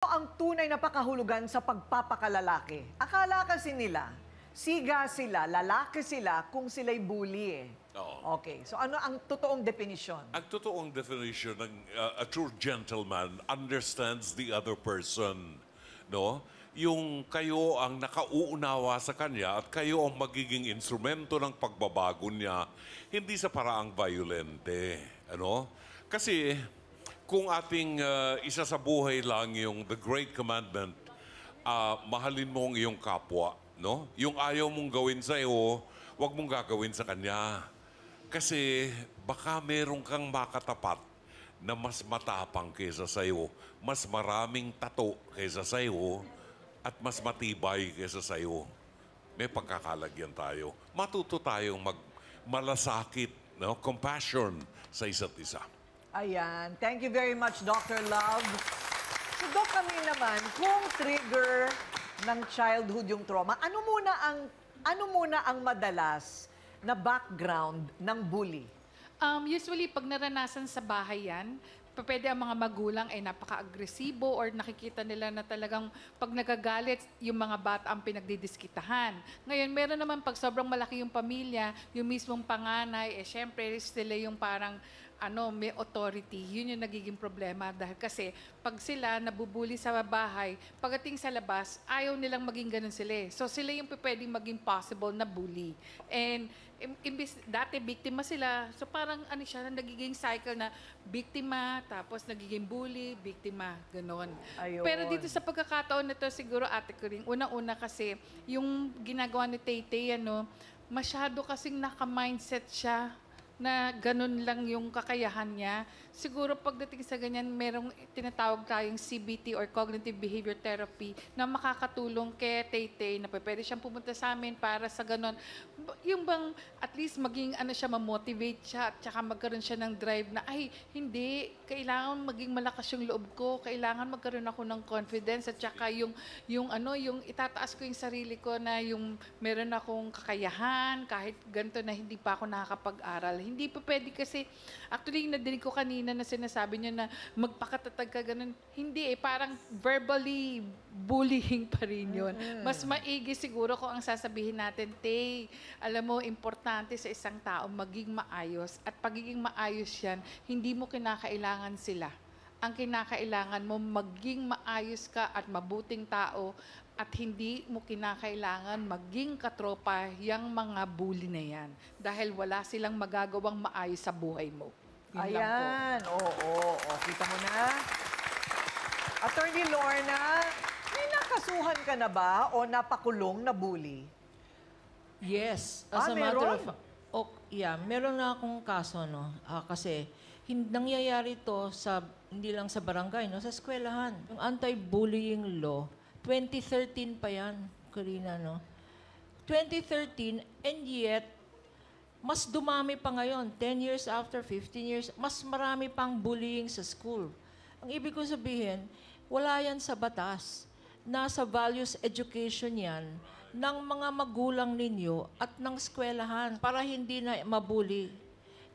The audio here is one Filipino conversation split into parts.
Ang tunay na pakahulugan sa pagpapakalalaki. Akala kasi nila, siga sila, lalaki sila kung sila'y bully eh. Oo. Okay, so ano ang totoong definisyon? Ang totoong definition ng a true gentleman understands the other person, no? Yung kayo ang nakauunawa sa kanya at kayo ang magiging instrumento ng pagbabago niya, hindi sa paraang violente, ano? Kasi kung ating isa sa buhay lang yung the great commandment, mahalin mo ang iyong kapwa, no? Yung ayaw mong gawin sa iyo, huwag mong gagawin sa kanya. Kasi baka meron kang makatapat na mas matapang kaysa sa iyo, mas maraming tato kaysa sa iyo, at mas matibay kaysa sa iyo. May pagkakalagyan tayo. Matuto tayong malasakit, no? Compassion sa isa't isa. Ayan. Thank you very much, Dr. Love. So, Doc, kami naman, kung trigger ng childhood yung trauma, ano muna ang madalas na background ng bully? Usually, pag naranasan sa bahay yan, pwede ang mga magulang ay napaka-agresibo or nakikita nila na talagang pag nagagalit, yung mga bata ang pinagdidiskitahan. Ngayon, meron naman pag sobrang malaki yung pamilya, yung mismong panganay, syempre sila yung parang may authority. Yun yung nagiging problema dahil kasi pag sila nabubuli sa bahay, pagdating sa labas, ayaw nilang maging ganun sila. So sila yung pwedeng maging possible na bully. And dati biktima sila. So parang siya, nagiging cycle na biktima, tapos nagiging bully, biktima, gano'n. Pero dito sa pagkakataon na to, siguro ate ko rin, unang-una kasi, yung ginagawa ni Tay-Tay, masyado kasing naka-mindset siya na ganun lang yung kakayahan niya. Siguro pagdating sa ganyan, merong tinatawag tayong CBT or Cognitive Behavior Therapy na makakatulong kay Tay-Tay na pwede siyang pumunta sa amin para sa ganun. Yung bang at least maging siya, ma-motivate siya at saka magkaroon siya ng drive na ay, hindi, kailangan maging malakas yung loob ko, kailangan magkaroon ako ng confidence at saka yung itataas ko yung sarili ko na yung meron akong kakayahan kahit ganito na hindi pa ako nakakapag-aral. Hindi pa pwede kasi, actually, nadinig ko kanina na sinasabi niya na magpakatatag ka ganun. Hindi parang verbally bullying pa rin yun. Mas maigi siguro kung ang sasabihin natin, Tay, alam mo, importante sa isang tao maging maayos. At pagiging maayos yan, hindi mo kinakailangan sila. Ang kinakailangan mo, maging maayos ka at mabuting tao at hindi mo kinakailangan maging katropa yung mga bully na yan. Dahil wala silang magagawang maayos sa buhay mo. Yun Ayan. Oo. Kita mo na. Attorney Lorna, may nakasuhan ka na ba o napakulong na bully? Yes. As a matter of meron na akong kaso, no? Kasi nangyayari to hindi lang sa barangay, no? Sa eskwelahan. Yung anti-bullying law, 2013 pa yan, Karina, no? 2013, and yet, mas dumami pa ngayon, 10 years after, 15 years, mas marami pang bullying sa school. Ang ibig ko sabihin, wala yan sa batas. Nasa values education yan ng mga magulang ninyo at ng eskwelahan para hindi na mabully.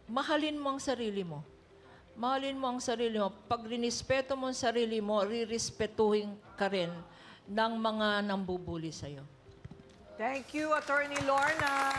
Mahalin mo ang sarili mo. Mahalin mo ang sarili mo. Pag rinispeto mo ang sarili mo, rirespetuhin ka rin ng mga nambubuli sa'yo. Thank you, Attorney Lorna.